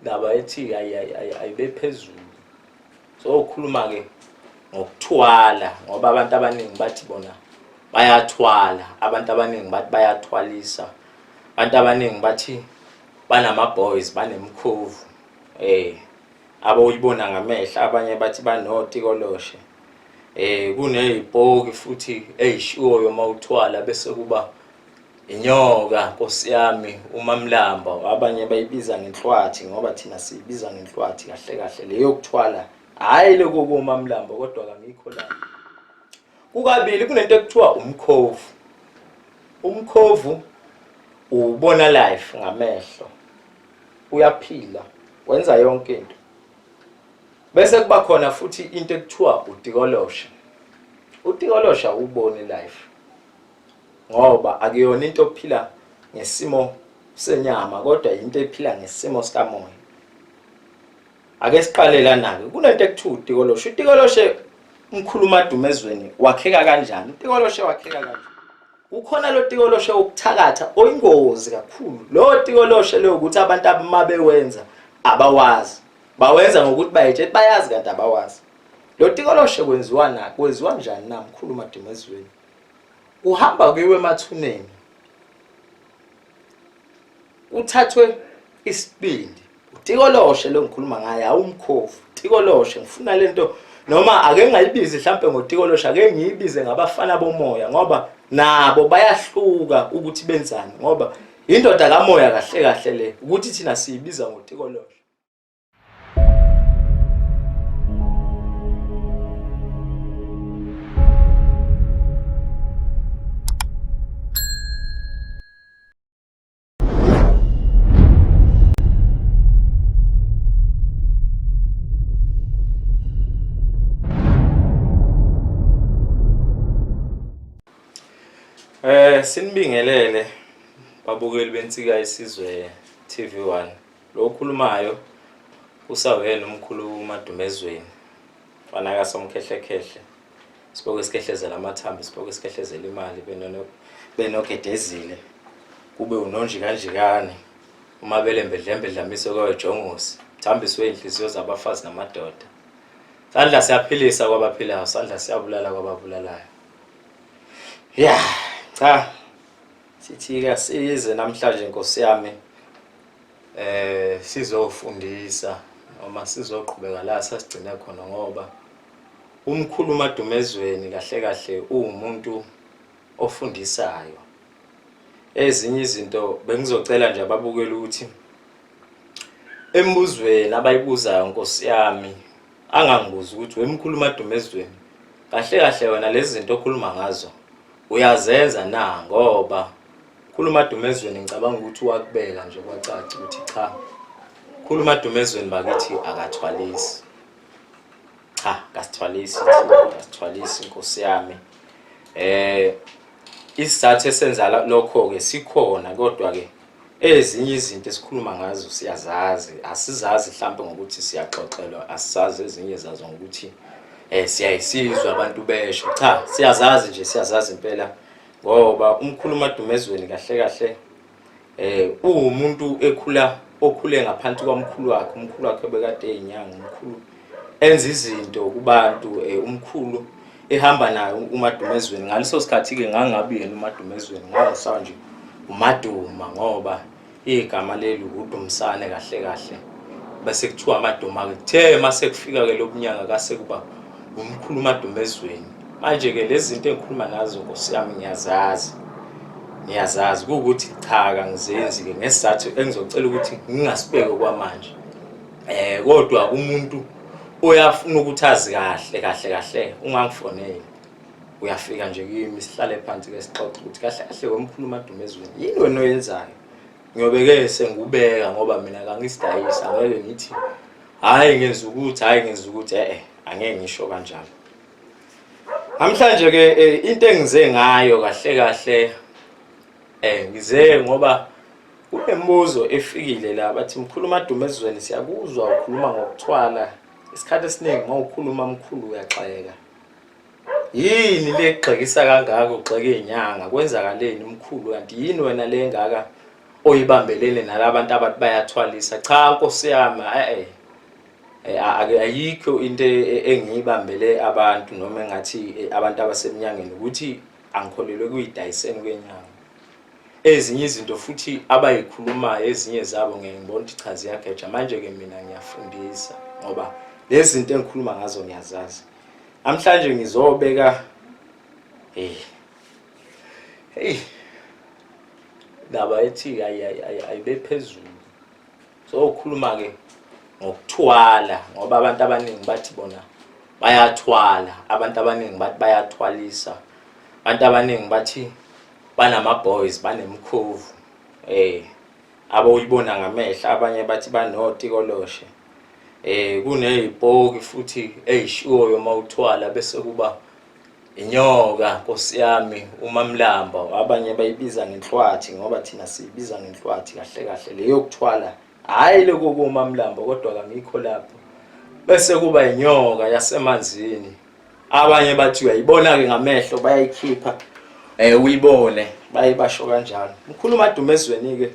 indaba ethi ayibe phezulu. So ukhuluma ke ngokuthwala ngoba abantu abaningi bathi bona bayathwala, abantu abaningi bathi bayathwalisa, abantu abaningi bathi banama boys banemkhovu abayibona ngamehla, abanye bathi banotikoloshe kunezibhoki futhi ezishiwo mawuthwala bese kuba inyoka Nkosi yami uMamlamba, abanye bayibiza ngenhlwathi ngoba thina siyibiza ngenhlwathi kahle kahle leyo kuthwala hayi lokho koMamlamba kodwa kangikho la. Kukabili kunento ekuthiwa umkhovu. Umkhovu ubona life ngamehlo, uyaphila, wenza yonke into. Bese kuba khona futhi into ekuthiwa utikolosha. Utikolosha ubone life ngoba akuyona into ophila ngesimo senyama kodwa into ephila ngesimo sikamoya. Ake siqale lana ke kunento ekuthiwa utikolosha. Utikoloshe umkhuluma dumezweni wakheka kanjani? Utikoloshe wakheka kanjani? Ukhona lo tikoloshe okuthakatha oyingozi kakhulu. Lo tikoloshe lo ukuthi abantu ababewenza abawazi. Bawenza ngokuthi bayethe bayazi kanti abawazi. Lo tikoloshe kwenziwa njani na mkhuluma dumezweni? Uhamba kuyiwe emathuneni. Uthathwe isibindi. Utikoloshe lo ngikhuluma ngaye awumkhovu. Tikoloshe ngifuna lento noma ake ngingayibizi mhlambe ngotikolosha ake ngiyibize ngabafana bomoya ngoba nabo bayahluka ukuthi benzani ngoba indoda kamoya kahle kahle le ukuthi thina siyibiza ngotikolosha. Sinibingelele babukeli bensika isizwe TV1. Lo okhulumayo usawena umkhuluma dumezweni. Fana ka somkhehlekhehle. Siboko esikhehlezela amathambo, siboko esikhehlezela imali benogedezile. Kube unonji kanjikane. Uma belembedlembe dlamiso kwajongosi. Thambiswe inhliziyo zabafazi namadoda. Sandla siyaphilisa kwabaphilayo, sandla siyabulala kwababulalayo. Yeah. Cha sithi size namhlanje Nkosi yami sizofundisa noma sizoqhubeka la sasigcina khona ngoba umkhuluma dumezweni kahle kahle umuntu ofundisayo. Ezinye izinto bengizocela nje ababukeli ukuthi embuzweni abayibuzayo Nkosi yami angangibuza ukuthi wemkhuluma dumezweni kahle kahle wena lezi zinto okhuluma ngazo uyazenza na ngoba khuluma dumezweni ngicabanga ukuthi wakubeka nje kwacaca ukuthi cha khuluma dumezweni bakithi akathwalisi. Cha kasithwalisi kasithwalisi Nkosi yami. Isizathu esenza lokho ke sikhona kodwa ke ezinye izinto esikhuluma ngazo siyazazi, asizazi mhlawumbe ngokuthi siyaxoxelwa, asisazi ezinye zazo ngokuthi siyayisizwa abantu besho. Cha siyazazi nje, siyazazi impela ngoba umkhuluma dumezweni kahle kahle umuntu okhule ngaphansi kwamkhulu wakhe. Umkhulu wakhe bekade eyinyanga, umkhulu enza izinto kubantu, umkhulu ehamba nayo umadumezweni. Ngaleso sikhathi ke ngangabi yena umadumezweni, ngangisawa nje umaduma ngoba igama leli uDumsane kahle kahle. Bese kuthiwa amaduma kuthe mase kufika ke lobunyanga kase kuba umkhuluma dumezweni. Manje ke lezi zinto engikhuluma nazo Nkosi yami ngiyazazi ukuthi cha kangizenzi ke ngesizathu engizocela ukuthi ngingasibeke kwamanje. Kodwa umuntu uyafuna ukuthi azi kahle kahle ungangifoneli. Uyafika nje kimi sihlale phansi ke sixoxe ukuthi kahle kahle wemkhuluma dumezweni yini wena oyenzayo. Ngiyobeke sengubeka ngoba mina kangisidayisa ngeke ngithi hayi ngenza ukuthi angeke ngisho kanjalo. Namhlanje ke into engize ngayo kahle kahle ngize ngoba kunembuzo efikile la bathi mkhuluma dumezweni siyakuzwa ukhuluma ngokuthwala. Isikhathi esiningi mawukhuluma mkhulu uyaxeka. Yini legxekisa kangaka ugxeke inyanga? Kwenzakaleni mkhulu kanti yini wena lengaka oyibambelene nalabantu abathi bayathwalisa. Cha Nkosi yami, ayikho into engiyibambele abantu noma engathi abantu abaseminyangeni ukuthi angikholelwe kuyidayiseni kwenyanga. Ezinye izinto futhi abayikhulumayo ezinye zabo ngiyibona ukuthi cha ziyageja. Manje ke mina ngiyafundisa ngoba lezi zinto engikhuluma ngazo ngiyazazi. Namhlanje ngizobeka ndaba ethi ayibe phezulu. So ukhuluma ke ngokuthwala ngoba abantu abaningi bathi bona bayathwala, abantu abaningi bathi bayathwalisa, abantu abaningi bathi banama boys banemkhovu abayibona ngamehla, abanye bathi banotikoloshe kunezibhoki futhi ezishiwoyo mawuthwala bese kuba inyoka Nkosi yami uMamlamba, abanye bayibiza ngenhlwathi ngoba thina siyibiza ngenhlwathi kahle kahle leyo kuthwala, hayi lokho kuMamlamba kodwa kamikho lapho. Bese kuba inyoka yasemanzini, abanye bathi uyayibona ke ngamehlo bayayikhipha uyibone bayibasho kanjalo. Mkhulu Madumezweni ke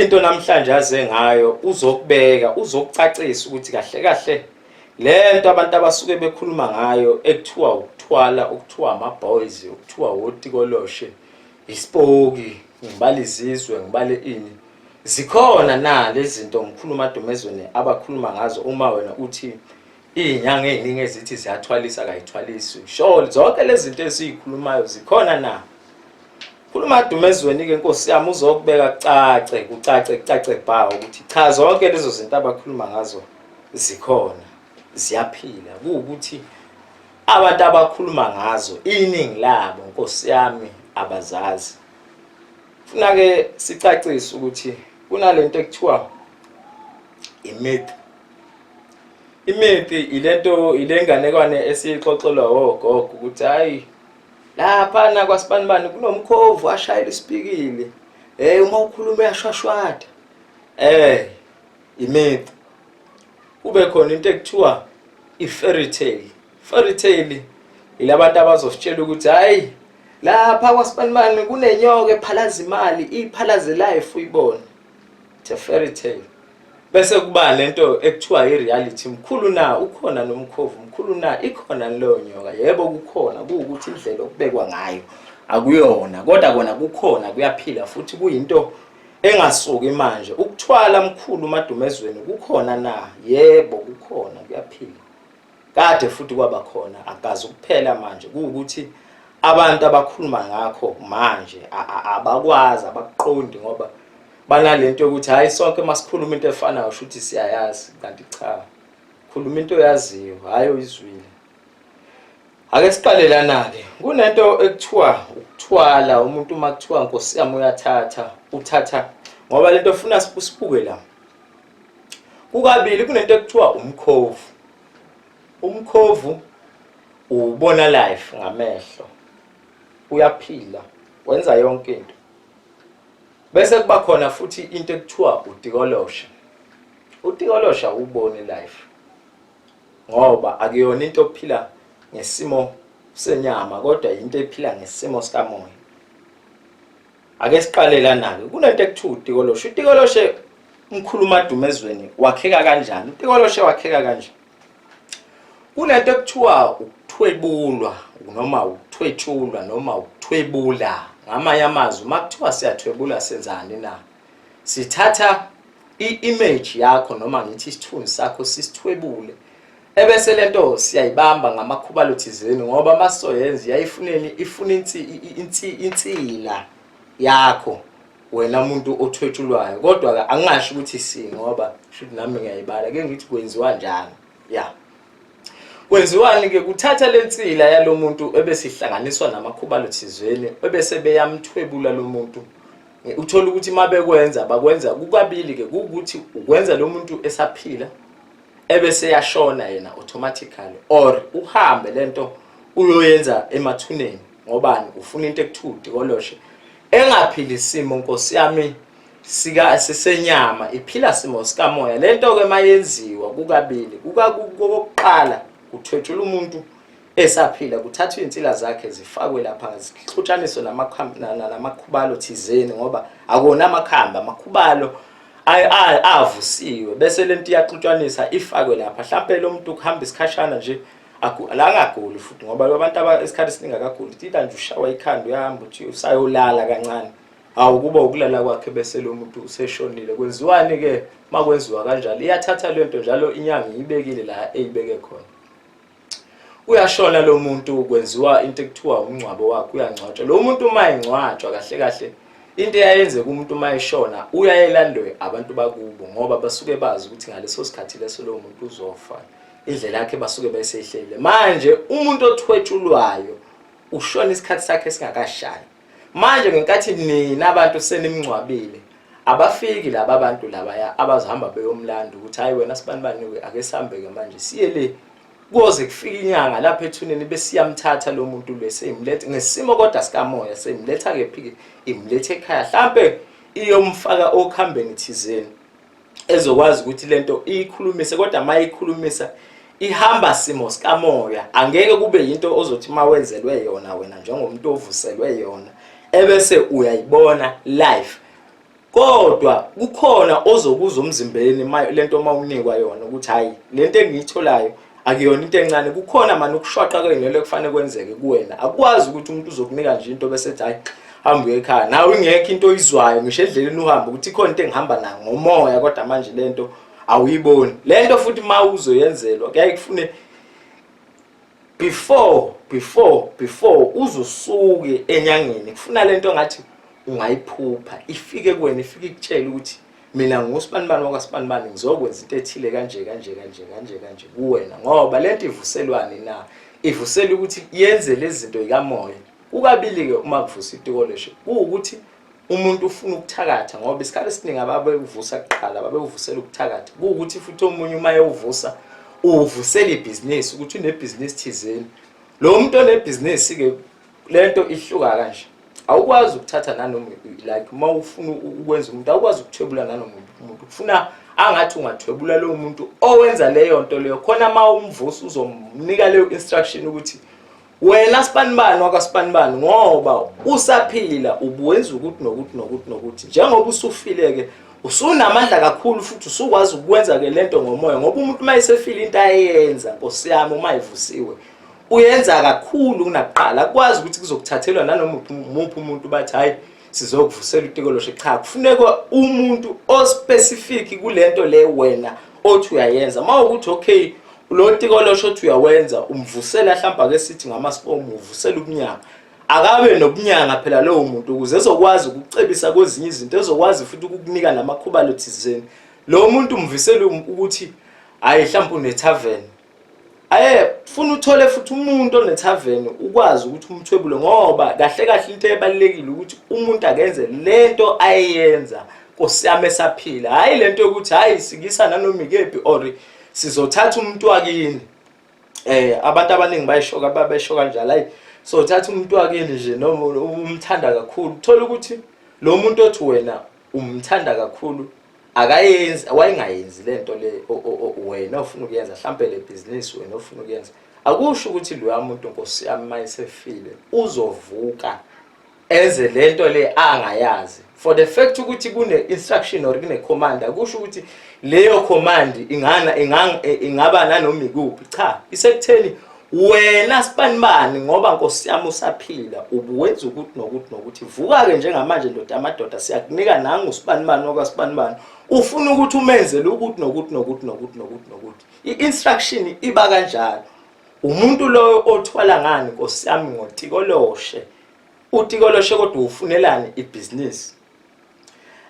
into namhlanje aze ngayo uzokubeka uzokucacisa ukuthi kahle kahle lento abantu abasuke bekhuluma ngayo ekuthiwa ukuthwala, okuthiwa ama boys, okuthiwa otikoloshe, ispoki, ngibala izizwe, ngibale ini, zikhona na lezi zinto Mkhulu Madumezweni abakhuluma ngazo uma wena uthi izinyanga eziningi ezithi ziyathwalisa kayithwalisi? Sure zonke lezi zinto esizikhulumayo zikhona na? Mkhulu Madumezweni ke Nkosi yami uzokubeka kucace bha ukuthi cha zonke lezo zinto abakhuluma ngazo zikhona, ziyaphila. Kuukuthi abantu abakhuluma ngazo iningi labo Nkosi yami abazazi. Funa ke sicacise ukuthi kunalento ekuthiwa imyth. Imyth ilento ilenganekwane esixoxelwa ogogo ukuthi hayi lapha na kwaSibanibani kunomkhovu ashayela isipikile, uma ukhuluma uyashwashwada. Imyth. Kube khona into ekuthiwa i-fairy tale. Fairy tale ilabantu abazositshela ukuthi hayi lapha kwaSibanibani kunenyoka ephalaza imali, iphalaze life uyibona. It's a fairy tale. Bese kuba lento ekuthiwa i-reality. Mkhulu na ukhona nomkhovu, mkhulu na ikhona leyo nyoka? Yebo kukhona, kuukuthi indlela okubekwa ngayo akuyona kodwa kona kukhona, kuyaphila futhi kuyinto engasuki manje. Ukuthwala Mkhulu Madumezweni kukhona na? Yebo kukhona, kuyaphila. Kade futhi kwaba khona, akazi ukuphela manje. Kuukuthi abantu abakhuluma ngakho manje abakwazi, abakuqondi ngoba banalento ukuthi hayi sonke masikhuluma into efanayo ukuthi siyayazi, kanti cha. Khuluma into oyaziyo, hayi oyizwile. Ake siqale lana ke. Kunento ekuthiwa ukuthwala. Umuntu makuthiwa Nkosi yami uthatha ngoba lento ufuna sibuke la. Kukabili kunento ekuthiwa umkhovu. Umkhovu ubona life ngamehlo, uyaphila, wenza yonke into. Bese kuba khona futhi into ekuthiwa utikolosha. Utikolosha ubone life ngoba akuyona into ophila ngesimo senyama kodwa into ephila ngesimo sikamoya. Ake siqale lana ke. Kunento ekuthiwa utikolosha. Utikoloshe Mkhulu Madumezweni wakheka kanjani? Utikoloshe wakheka kanje. Kunento ekuthiwa ukuthwebulwa noma ukuthwetshulwa noma ukuthwebula. Ngamanye amazwi makuthiwa siyathwebula senzani na? Sithatha i-image yakho noma ngithi isithunzi sakho sisithwebule. Ebese lento siyayibamba ngamakhuba thizeni ngoba masoyenza yayifuneni ifuna insila yakho wena umuntu othwetshulwayo. Kodwa angingasho ukuthi si ngoba shothi nami ngiyayibala ke ngithi kwenziwa njani. Kwenziwani ke? Kuthatha lensila yalomuntu ebesihlanganiswa namakhuba thizeni ebese beyamthwebula lo muntu. Uthola ukuthi mabekwenza bakwenza kukabili ke, ukuthi ukwenza lo muntu esaphila ebese yashona yena automatically, or uhambe lento uyoyenza emathuneni ngobani ufuna into ekuthiwa utikoloshe engaphili simo Nkosi yami sisenyama, iphila simo sikamoya. Lento ke mayenziwa kukabili, kokuqala uthwetshula umuntu esaphila kuthathwa insila zakhe zifakwe lapha zixhutshaniswe namakhubalo thizeni ngoba akona amakhamba amakhubalo avusiwe bese lento iyaxutshanisa ifakwe lapha mhlawumbe lo muntu ukuhamba isikhashana nje la angaguli futhi ngoba abantu esikhathi esiningi akaguli tita nje ushawa ikhanda uyahamba uthi usayolala kancane kuba ukulala kwakhe bese lo muntu useshonile kwenziwani ke makwenziwa kanjalo iyathatha lento njalo inyanga ibekile la eyibeke khona uyashona lo muntu kwenziwa into ekuthiwa umncwabo wakhe uyangcwatshwa lo muntu uma engcwatshwa kahle kahle into eyayenze kumuntu uma eshona uyayelandwe abantu bakubo ngoba basuke bazi ukuthi ngaleso sikhathi leso lo muntu uzofa indlela yakhe basuke besehlele manje umuntu othwetshulwayo ushona isikhathi sakhe singakashayi manje ngenkathi nina abantu senimncwabile abafiki laba abantu labaya abazihamba beyomlanda ukuthi hayi wena sibanibani ake sihambeke manje siye le kuze kufika inyanga lapha ethuneni besiyamthatha lo muntu leseyimlethe ngesimo kodwa sikamoya seyimletha ke phike imlethe ekhaya mhlambe iyomfaka okhambeni thizeni ezokwazi ukuthi lento ikhulumise kodwa mayikhulumisa ihamba simo sikamoya angeke kube yinto ozothi mawenzelwe yona wena njengomuntu ovuselwe yona ebese uyayibona live kodwa kukhona ozokuza umzimbeni lento mawunikwa yona ukuthi hayi lento engiyitholayo akuyona into encane kukhona manje ukushwaqa kwenele kufanele kwenzeke kuwena akwazi ukuthi umuntu uzokunika nje into bese ethi hayi hamba ekhaya nawe ingekho into oyizwayo ngisho endleleni uhamba ukuthi ikhona into engihamba nayo ngomoya kodwa manje lento awuyiboni lento futhi mawuzoyenzelwa kuyaye kufune before uzosuke enyangeni kufuna lento ngathi ungayiphupha ifike kuwena ifike ikutshela ukuthi mina ngosibanibani wakasibanibani ngizokwenza into ethile kanje kuwena ngoba lento ivuselwani na ivusela ukuthi yenze lezi zinto ikamoya ukabili ke uma kuvusa itikoloshe ukuthi umuntu ufuna ukuthakatha ngoba isikhathi esiningi ababevusa kuqala babevusela ukuthakatha ukuthi futhi omunye uma eyovusa uvusela ibhizinisi ukuthi unebhizinisi thizeni lo muntu onebhizinisi ke lento ihluka kanje awukwazi ukuthatha nanoma like uma ufuna ukwenza umuntu awukwazi ukuthwebula nanoma umuntu kufuna angathi ungathwebula lo muntu owenza leyo nto leyo khona ma umvusa uzomnika leyo instruction ukuthi wena sibanibani wakasibanibani ngoba usaphila ubuwenza ukuthi nokuthi njengoba usufile ke usunamandla kakhulu futhi usukwazi ukwenza ke lento ngomoya ngoba umuntu mayesefila into ayenza Nkosi yami uma ivusiwe uyenza kakhulu kunakuqala kwazi ukuthi kuzokuthathelwa nanoma umuntu umuntu bathi hayi sizokuvusela utikoloshe cha kufuneka umuntu ospecific kulento le wena othi uyayenza mawukuthi okay lo tikoloshe othi uyawenza umvusela mhlamba ke sithi ngamaspomu uvusela ubunyanga akabe nobunyanga phela lo muntu ukuze ezokwazi ukucebisa kwezinye izinto ezokwazi futhi ukukunika namakhubalo thizeni lo muntu umvisela ukuthi hayi mhlamba une tavern funa uthole futhi umuntu one tavern ukwazi ukuthi umthwebule ngoba kahle into ebalekile ukuthi umuntu akenze lento ayenza Nkosi yami esaphila hayi lento yokuthi hayi sikisa nanoma ikephi or sizothatha umuntu wakini abantu abaningi bayishoka babeshoka kanjalo hayi so thatha umuntu wakini nje noma umthanda kakhulu uthola ukuthi lo muntu othi wena umthanda kakhulu akayenzi awayingayenzi lento le wena ufuna ukuyenza mhlambe le business wena ufuna ukuyenza akusho ukuthi lo muntu Nkosi yami mayisefile uzovuka enze lento le angayazi for the fact ukuthi kune instruction or kune command akusho ukuthi leyo command ingaba nanoma ikuphi cha isekutheni wena sibanibani ngoba Nkosi yami usaphila ubuwenza ukuthi nokuthi vuka ke njengamanje ndoda amadoda siyakunika nangu usibanibani wakasibanibani ufuna ukuthi umenzele ukuthi nokuthi i-instruction iba kanjalo umuntu lo othwala ngani Nkosi yami ngotikoloshe utikoloshe kodwa ufunelani ibusiness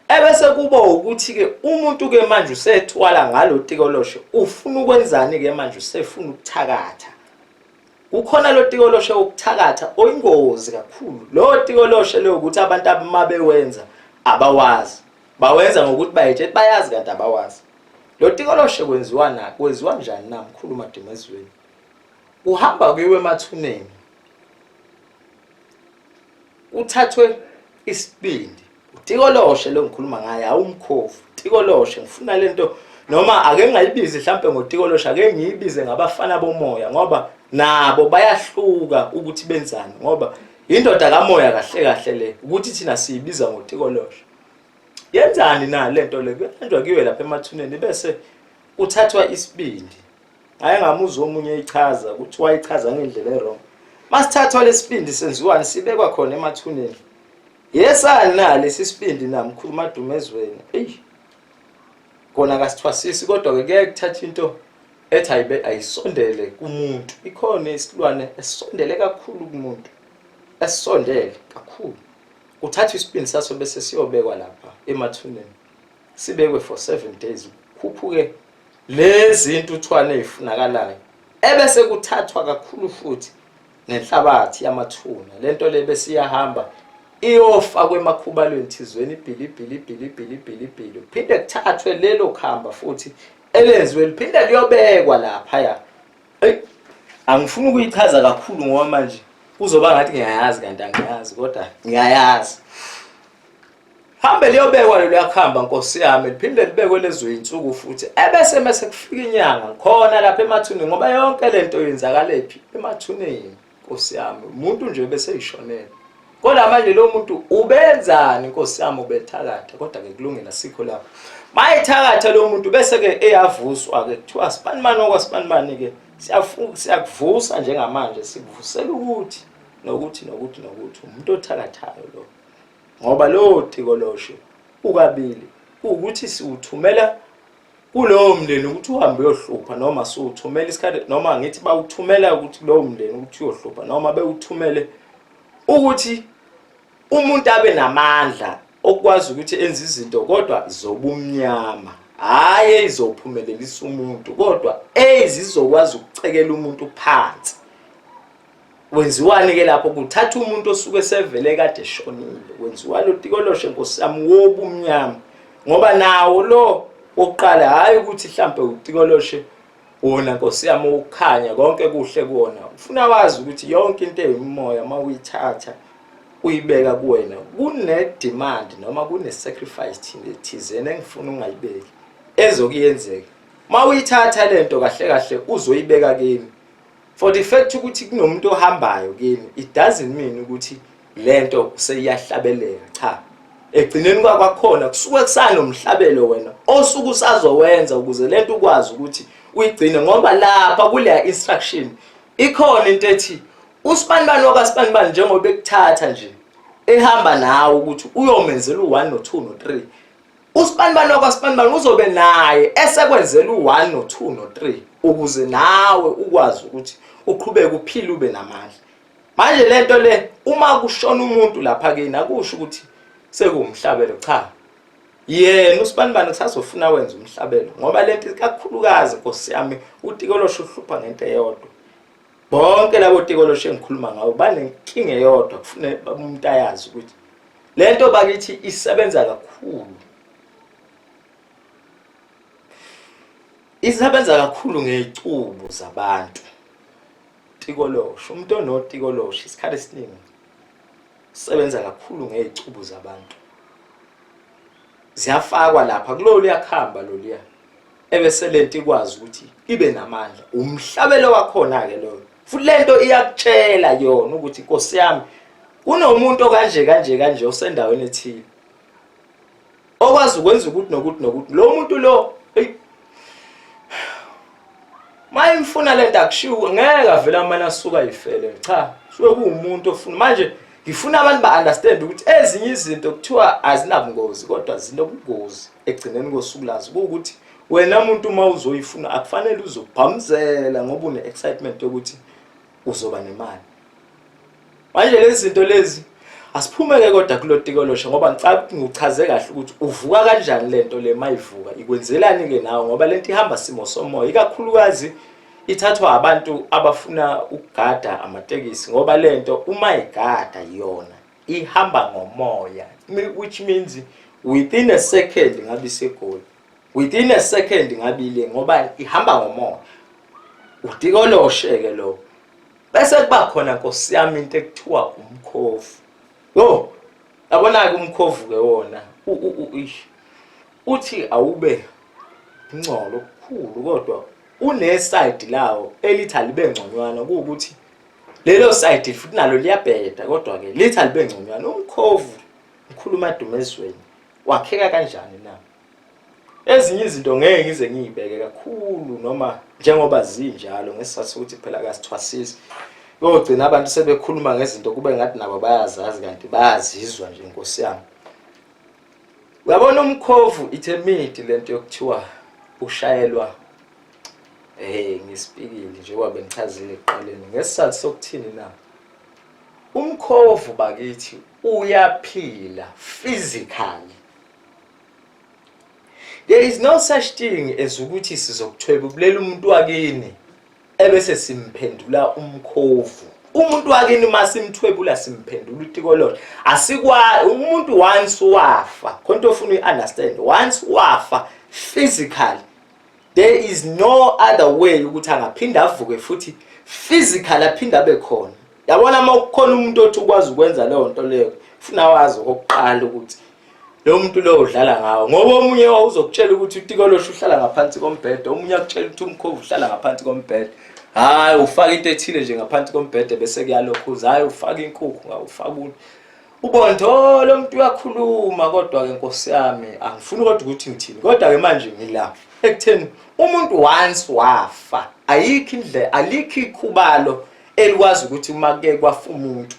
ebese kuba ukuthi ke umuntu ke manje usethwala ngalo tikoloshe ufuna ukwenzani ke manje usefuna ukuthakatha kukhona lo tikoloshe ukuthakatha oyingozi kakhulu lo tikoloshe le ukuthi abantu ababewenza abawazi bawenza ngokuthi bayetshe bayazi kanti abawazi lo tikoloshe kwenziwa njani na mkhulu madimezweni uhamba kuyiwe emathuneni uthathwe isibindi uTikoloshe lo ngikhuluma ngaye awumkhofu Tikoloshe ngifuna lento noma ake ngayibize mhlambe ngoTikoloshe ake ngiyibize ngabafana bomoya ngoba nabo bayahluka ukuthi benzani ngoba indoda kamoya kahle le ukuthi thina siyibiza ngoTikoloshe yenzani na lento le kuyanjwa kiwe lapha emathuneni bese uthathwa isibindi hayi ngamuzwa omunye ichaza ukuthi wayichaza ngendlela errong masithathwa lesibindi senziwani sibekwa khona emathuneni yesani na lesisibindi namkhuluma Dumezweni kona kasithwasisi kodwa ke kuye kuthatha into ethi ayisondele kumuntu ikhona isilwane esondele kakhulu kumuntu esondele kakhulu uthatha isibindi saso bese siyobekwa lapha emathuneni sibekwe for 7 days khuphuke lezi zinto uthwane ezifunakalayo ebese kuthathwa kakhulu futhi nenhlabathi yamathuna lento le bese iyahamba iyofa kwemakhubalweni thizweni ibhili phinde kuthathwe lelo khamba futhi elenziwe liphinde liyobekwa lapha ya angifuni ukuyichaza kakhulu ngoba manje kuzoba ngathi ngiyayazi kanti angiyazi kodwa ngiyayazi hambe liyobekwa lelo yakhamba Nkosi yami liphinde libekwe lezo insuku futhi ebese mase kufika inyanga khona lapha emathuneni ngoba yonke lento yenzakala ephi emathuneni Nkosi yami umuntu nje bese eyishonela kodwa manje lo muntu ubenzani Nkosi yami ubethakatha kodwa ke kulungela sikho lapha mayithakatha lo muntu bese ke eyavuswa ke kuthiwa sipanimani okwasipanimani ke siyakuvusa njengamanje sikuvusela ukuthi nokuthi umuntu othakathayo lo ngoba lo Tikoloshe ukabili ukuthi siuthumela kulowo mndeni ukuthi uhambe uyohlupha noma siuthumela isikhathi noma ngithi bawuthumela ukuthi lowo mndeni ukuthi uyohlupha noma bewuthumele ukuthi umuntu abe namandla okwazi ukuthi enze izinto kodwa zobumnyama hayi izophumelelisa umuntu kodwa ezizokwazi ukucekela umuntu phansi wenziwani ke lapho kuthatha umuntu osuke sevele kade eshonile wenziwa lo Tikoloshe Nkosi yami wobumnyama ngoba nawo lo oqala hayi ukuthi mhlambe uTikoloshe wona Nkosi yami ukukhanya konke kuhle kuona ufuna wazi ukuthi yonke into eyimoya mawuyithatha uyibeka kuwena kune demand noma kune sacrifice thizene engifuna ungayibeki ezokuyenzeka mawuyithatha lento kahle uzoyibeka kimi for the fact ukuthi kunomuntu ohambayo kimi it doesn't mean ukuthi lento seyiyahlabeleka cha egcineni kwakhona kusuke kusanomhlabelo wena osuku usazowenza ukuze lento ukwazi ukuthi uyigcine ngoba lapha kule instruction ikhona into ethi usipanibani wakasipanibani njengoba ekuthatha nje ehamba nawe ukuthi uyomenzela u1 no2 no3 usipanibani wakasipanibani uzobe naye esekwenzela u1 no2 no3 ukuze nawe ukwazi ukuthi uqhubeke uphile ube namandla manje lento le uma kushona umuntu lapha kini akusho ukuthi sekumhlabelo cha yena usipanibani kusazofuna wenza umhlabelo ngoba lento kakhulukazi Nkosi yami uTikoloshe uhlupha ngento eyodwa bonke labo Tikoloshe engikhuluma ngawo banenkinga eyodwa kufune umuntu ayazi ukuthi lento bakithi isebenza kakhulu isebenza kakhulu ngezicubu zabantu Tikoloshe umuntu onoTikoloshe isikhathi esiningi sebenza kakhulu ngezicubu zabantu ziyafakwa lapha kulolu yakhamba loliya ebese lento ikwazi ukuthi ibe namandla umhlabelo wakhona ke lo futhi lento iyakutshela yona ukuthi Nkosi yami kunomuntu kanje osendaweni ethile okwazi ukwenza ukuthi lo muntu lo mayimfuna lento akushiwo ngeke avela amana asuka ifele cha suke kuumuntu ofuna manje ngifuna abantu ba-understand ukuthi ezinye izinto kuthiwa azinabungozi kodwa zinobungozi egcineni kosuku lazo ukuthi wena umuntu uma uzoyifuna akufanele uzobhamzela ngoba une-excitement yokuthi uzoba nemali manje lezi zinto lezi asiphumeke kodwa kulo Tikoloshe ngoba ngichaze kahle ukuthi uvuka kanjani lento le mayivuka ikwenzelani ke nawe ngoba lento ihamba simo somoya ikakhulukazi ithathwa abantu abafuna ukugada amatekisi ngoba lento uma igada yona ihamba ngomoya which means within a second ngabe isegoli within a second ngabile ngoba ihamba ngomoya uTikoloshe ke lo bese kuba khona Nkosi yami into ekuthiwa umkhofu yo Yabona-ke umkhovu ke wona uthi awube ingcolo okukhulu kodwa une-side lawo elithi alibe ngconywana kuwukuthi lelo side futhi nalo liyabheda kodwa-ke lithi alibe ngconywana. Umkhovu ngikhuluma edumezweni wakheka kanjani na? Ezinye izinto ngeke ngize ngiyibeke kakhulu noma njengoba zinjalo ngesizathu sokuthi phela kasithwasisi yogcina abantu sebekhuluma ngezinto kube ngathi nabo bayazazi kanti bayazizwa nje Nkosi yami. Uyabona umkhovu ithemidi lento yokuthiwa ushayelwa ngisipikile njengoba bengichazile ekuqaleni ngesizathu sokuthini na? Umkhovu bakithi uyaphila physically. There is no such thing as ukuthi sizokuthwebulela umuntu wakini ebese simphendula umkhovu. Umuntu wakini masimthwebula simphendula utikololo. Asikwa umuntu once wafa. Khonto ufuna uunderstand. Once wafa physically there is no other way ukuthi angaphinda avuke futhi physically aphinda abe khona. Yabona mawukhona umuntu othi ukwazi ukwenza leyo nto leyo ufuna wazi okokuqala ukuthi lo muntu lo udlala ngawo ngoba omunye uzokutshela ukuthi utikolosho uhlala ngaphansi kombhede, omunye akutshela ukuthi umkhovu uhlala ngaphansi kombhede. Hayi ufaka into ethile nje ngaphansi kombhede bese kuyalokhuza. Hayi ufaka inkukhu ngawufaka ubonto lo muntu uyakhuluma kodwa ke Nkosi yami angifuni kodwa ukuthi ngithini kodwa ke manje ngila ekutheni umuntu once wafa ayikho indlela alikho ikhubalo elikwazi ukuthi uma ke kwafa umuntu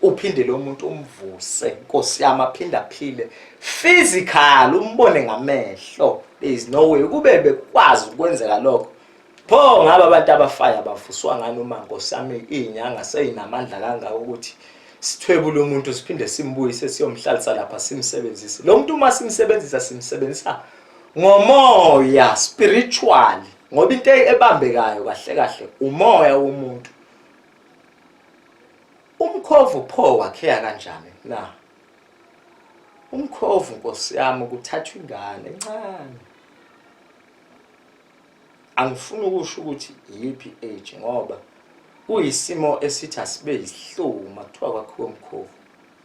uphinde lo muntu umvuse Nkosi yami aphinde aphile physical umbone ngamehlo. There is no way kube bekwazi ukwenzeka lokho. Pho ngaba abantu abafaya abavuswa ngani uma Nkosi yami izinyanga seyinamandla kangaka ukuthi sithwebule umuntu siphinde simbuyise siyomhlalisa lapha simsebenzise. Lo muntu uma simsebenzisa ngomoya spiritual ngoba into ebambekayo kahle kahle umoya womuntu. Umkhovu pho wakheka kanjani na? Umkhovu Nkosi yami kuthathwa ingane encane. Angifuni ukusho ukuthi yipi age ngoba kuyisimo esithi asibe isihluma kuthiwa kwakhiwa umkhovu.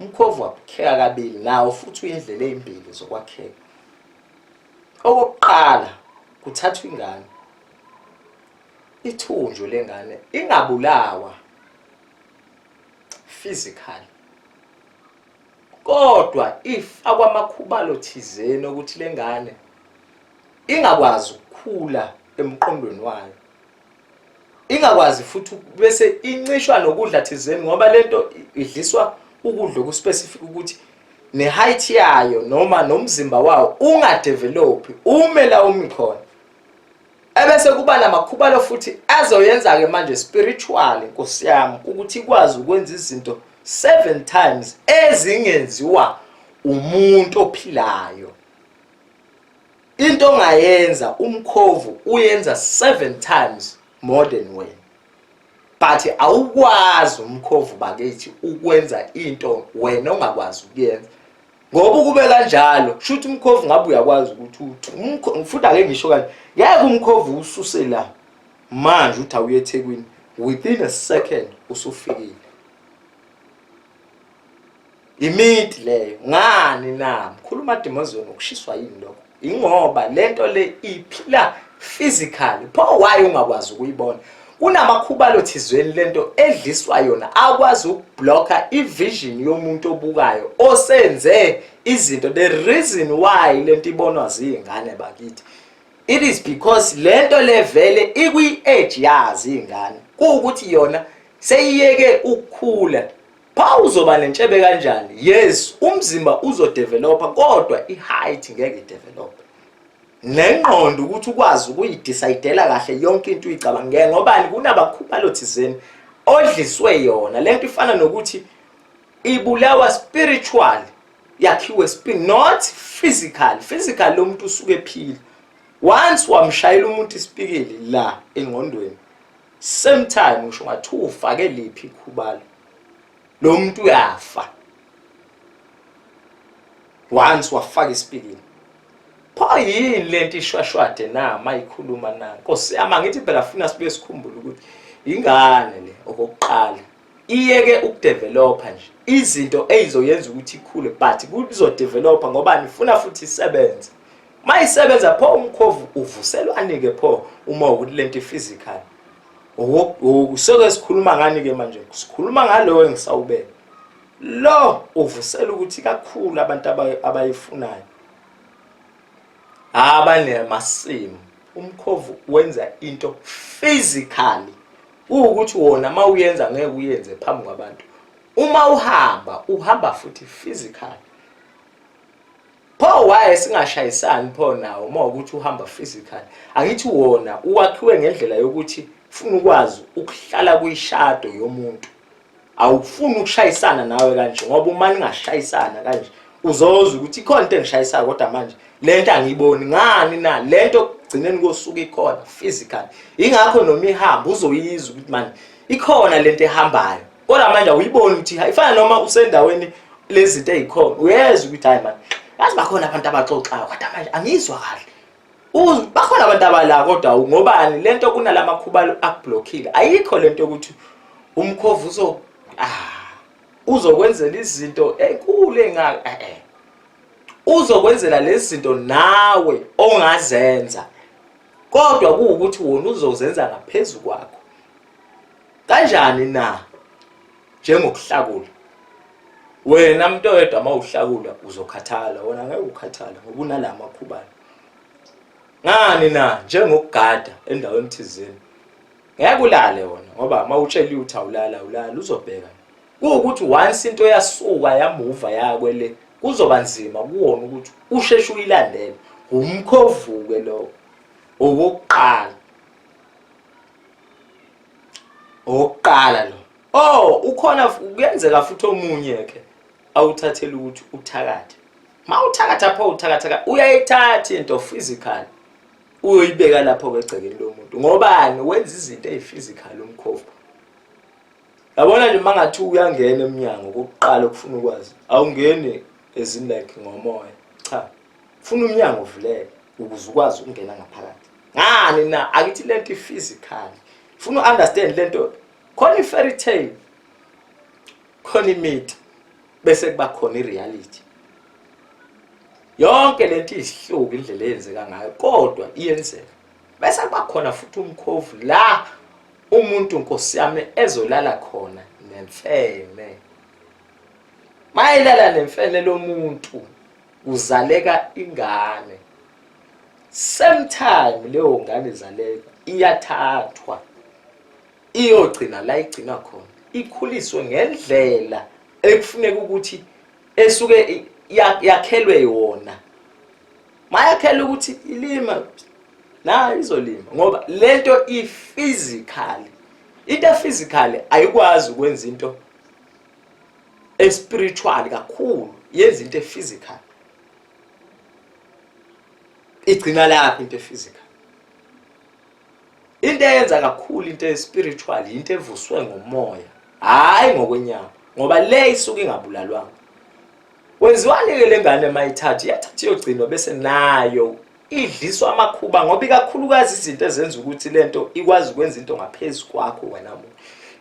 Umkhovu wakheka kabili nawo futhi uyindlela ezimbili zokwakheka. Okokuqala kuthathwa ingane. Ithunjwe lengane ingabulawa physically. Kodwa ifakwa amakhubalo thizeni ukuthi lengane ingakwazi ukukhula emqondweni wayo. Ingakwazi futhi bese incishwa nokudla thizeni ngoba lento idliswa ukudla okuspecific ukuthi ne-height yayo noma nomzimba wawo ungadevelop umela umikhona. Ebese kuba namakhubalo futhi azoyenza ke manje spiritual Nkosi yami ukuthi ikwazi ukwenza izinto 7 times ezingenziwa umuntu ophilayo. Into ongayenza umkhovu uyenza 7 times more than wena. But awukwazi umkhovu bakithi ukwenza into wena ongakwazi ukuyenza. Ngoba kube kanjalo shuthi umkhovu ngabe uyakwazi ukuthi futhi ake ngisho kanje yeke umkhovu ususe la manje uthi awuye eThekwini within a second usufikile. Imithi leyo ngani na mkhuluma demozweni ukushiswa yini lokho? Ingoba lento le iphila physically. Pho why ungakwazi ukuyibona? Kunamakhubalo thizweni lento edliswa yona akwazi ukublocker ivision yomuntu obukayo osenze izinto. The reason why lento ibonwa zingane bakithi it is because lento levele ikwi age yazi ingane ukuthi yona seyiyeke ukukhula. Pha uzoba nentshebe kanjani? Yes umzimba uzodevelopa kodwa i-height ngeke idevelop. Nengqondo ukuthi ukwazi ukuyidecidela kahle yonke into uyicabangela ngoba kunabakhubalo thizeni odliswe yona. Lento ifana nokuthi ibulawa spiritual yakhiwe not physical. Physical lo muntu usuke ephila. Once wamshayela umuntu isipikili la engqondweni same time usho ngathi ufake liphi ikhubalo lo muntu uyafa. Once wafaka isipikili pho yini lento ishwashwade na mayikhuluma na Nkosi yami ngithi phela funa sibe sikhumbula ukuthi ingane le okokuqala iyeke ukudevelopa nje izinto ezizoyenza ukuthi ikhule, but kuzodevelopa ngoba nifuna futhi isebenze. Mayisebenza pho umkhovu uvuselwane ke pho uma ukuthi lento physical. Soke sikhuluma ngani ke manje? Sikhuluma ngalowo engisawubeka. Lo uvusela ukuthi kakhulu abantu abayifunayo. Abanemasimu. Umkhovu wenza into physically. Ukuthi wona mawuyenza ngeke uyenze phambi kwabantu. Uma uhamba futhi physically. Pho why singashayisani pho nawo uma ukuthi uhamba physically? Angithi wona uwakhiwe ngendlela yokuthi ufuna ukwazi ukuhlala kuyishado yomuntu. Awufuni ukushayisana nawe kanje ngoba uma ningashayisana kanje uzozwa ukuthi ikhona into engishayisa kodwa manje lento angiyiboni ngani na lento kugcineni kosuku ikhona physical. Ingakho noma ihamba uzoyizwa ukuthi manje ikhona lento ehambayo kodwa manje awuyiboni ukuthi ifana noma usendaweni lezi zinto ezikhona uyezwa ukuthi hayi manje yazi bakhona abantu abaxoxayo kodwa manje angizwa kahle. Bakhona abantu abala kodwa ngobani lento kunalamakhuba akublockile ayikho lento ukuthi umkhovu uzokwenzela izinto enkulu engaka uzokwenzela lezi zinto nawe ongazenza kodwa kuukuthi wona uzozenza ngaphezulu kwakho. Kanjani na? Njengokuhlakula. Wena umuntu oyedwa mawuhlakula uzokhathala wona ngeke ukhathala ngoba unalamakhuba. Ngani na? Njengokugada endaweni thizeni. Ngeke ulale wona ngoba mawutshela uthi awulala uzobheka. Kuukuthi once into yasuka yamuva yakwele kuzoba nzima kuwona ukuthi usheshe uyilandele. Umkhovu ke lo oqala lo. Ukhona kuyenzeka futhi omunye ke awuthathela ukuthi uthakathe. Mawuthakatha pho uthakatha uyayithatha into physical uyoyibeka lapho kwegcekeni lomuntu. Ngobani wenza izinto eziphysical umkhovu. Yabona nje mangathi uyangena eminyango kokuqala ukufuna ukwazi awungeni ezinlike ngomoya. Cha. Ufuna umnyango uvuleke ukuze ukwazi ukungena ngaphakathi. Ngani na akithi lento physical. Ufuna understand lento khona fairy tale. Khona imiti bese kuba khona ireality. Yonke lento isihluku indlela eyenzeka ngayo kodwa iyenzeka. Bese kuba khona futhi umkhovu la umuntu Nkosi yami ezolala khona nemfene. Mayilala nemfene lomuntu uzaleka ingane. Same time leyo ngane izaleka iyathathwa. Iyogcina la igcina khona. Ikhuliswe ngendlela ekufuneka ukuthi esuke yakhelwe yona. Mayakhela ukuthi ilima na izolima ngoba lento physical. Into physical ayikwazi ukwenza into spiritual kakhulu yenza into physical. Igcina lapha into physical. Into eyenza kakhulu into spiritual into evuswe ngomoya hayi ngokwenyama ngoba le isuke ingabulalwanga. Wenziwani ke lengane mayithatha iyathatha iyogcinwa bese nayo idliswa amakhuba ngoba ikakhulukazi izinto ezenza ukuthi lento ikwazi ukwenza into ngaphezulu kwakho wena muntu.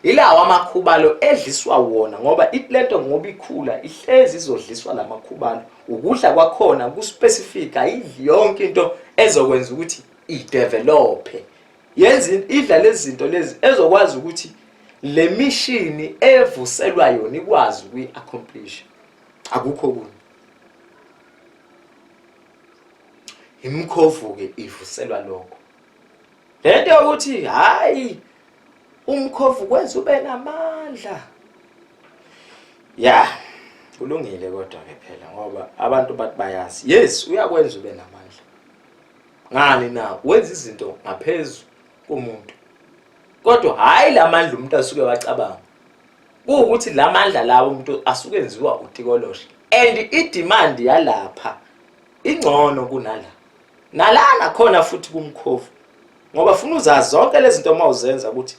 Ilawa amakhuba lo edliswa wona ngoba lento ngoba ikhula ihlezi izodliswa lamakhuba. Ukudla kwakhona kuspecific ayidli yonke into ezokwenza ukuthi idevelope. Yenza idla lezi zinto lezi ezokwazi ukuthi le mission evuselwa yona ikwazi ukuyi-accomplish. Akukho kunye. Imkhovu ke ivuselwa lokho. Lento yokuthi hayi umkhovu kwenza ube namandla. Ya, kulungile kodwa ke phela ngoba abantu bathi bayazi. Yes, uyakwenza ube namandla. Ngani na wenza izinto ngaphezulu komuntu. Kodwa hayi lamandla umuntu asuke wacabanga. Kuukuthi lamandla lawo umuntu asuke enziwa uTikoloshe. And idemand yalapha ingcono kunala. Nalana khona futhi kumkhovu. Ngoba ufuna uzazi zonke lezi zinto mawuzenza ukuthi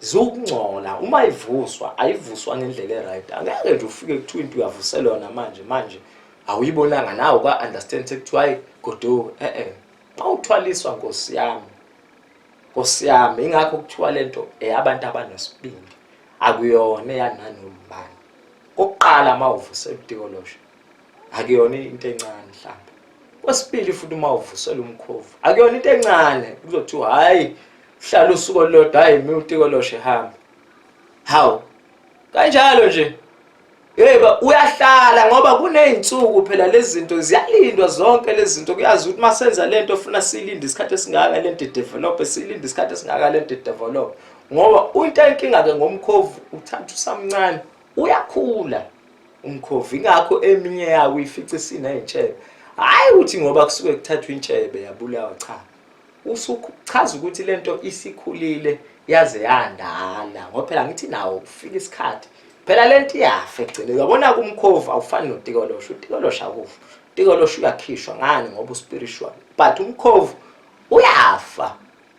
zokungcola uma ivuswa ayivuswa ngendlela eright. Angeke nje ufike kuthiwa into uyavuselwa manje awuyibonanga nawe ka understand sekuthiwa godo mawuthwaliswa Nkosi yami ingakho kuthiwa lento eyabantu abanesibindi akuyona yananobani oqala mawuvusela uTikoloshe akuyona into encane mhlawumbe. Kwesibili futhi mawuvusela umkhovu akuyona into encane kuzothiwa hayi hlala usuku olulodwa hayi mina uTikoloshe hamba. Hawu kanjalo nje yeba uyahlala ngoba kuney'nsuku phela lezi zinto ziyalindwa zonke lezi zinto kuyazi ukuthi masenza lento ofuna silinde isikhathi esingaka lento idevelop silinde isikhathi esingaka lento idevelop ngoba into enkinga-ke ngomkhovu uthatha usamncane uyakhula umkhovu ingakho eminye yawo uyifica isiney'ntshebe hhayi ukuthi ngoba kusuke kuthathwa intshebe yabulawa cha usuchaza ukuthi lento isikhulile yaze yandala ngoba phela ngithi nawo kufika isikhathi phela lento iyafa egcine uyabona kumkhovu awufani noTikoloshe uTikoloshe akufa uTikoloshe uyakhishwa ngani ngoba uspiritual but umkhovu uyafa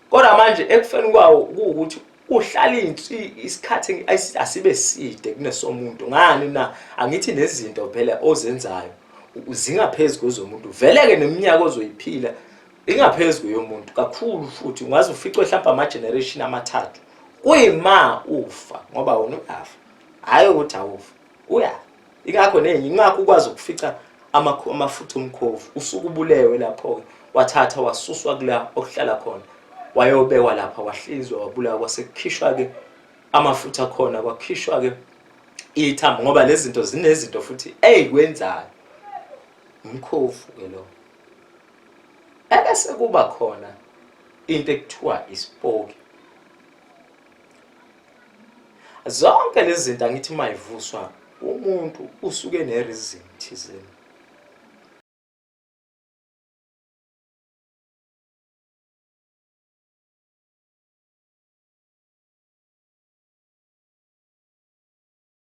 kodwa manje ekufeni kwawo kuwukuthi uhlala isikhathi asibe side kunesomuntu ngani na angithi nezinto phela ozenzayo zingaphezulu kwezomuntu vele-ke neminyaka ozoyiphila ingaphezulu yomuntu kakhulu futhi ungaze ufice mhlawumbe ama-generation amathathu kuyima ufa ngoba wona uyafa hhayi ukuthi awufa uyafa ingakho ukwazi ukufica amafutha omkhovu usuke ubulewe lapho-ke wathatha wasuswa kula okuhlala khona wayobekwa lapha wahlinzwa wabulawa kwase kukhishwa-ke amafutha khona kwakhishwa-ke ithambo ngoba lezi zinto zinezinto futhi ey'kwenzayo umkhovu-ke lo ebese kuba khona into ekuthiwa ispoki. Zonke lezi zinto angithi mayivuswa umuntu usuke nereason thizeni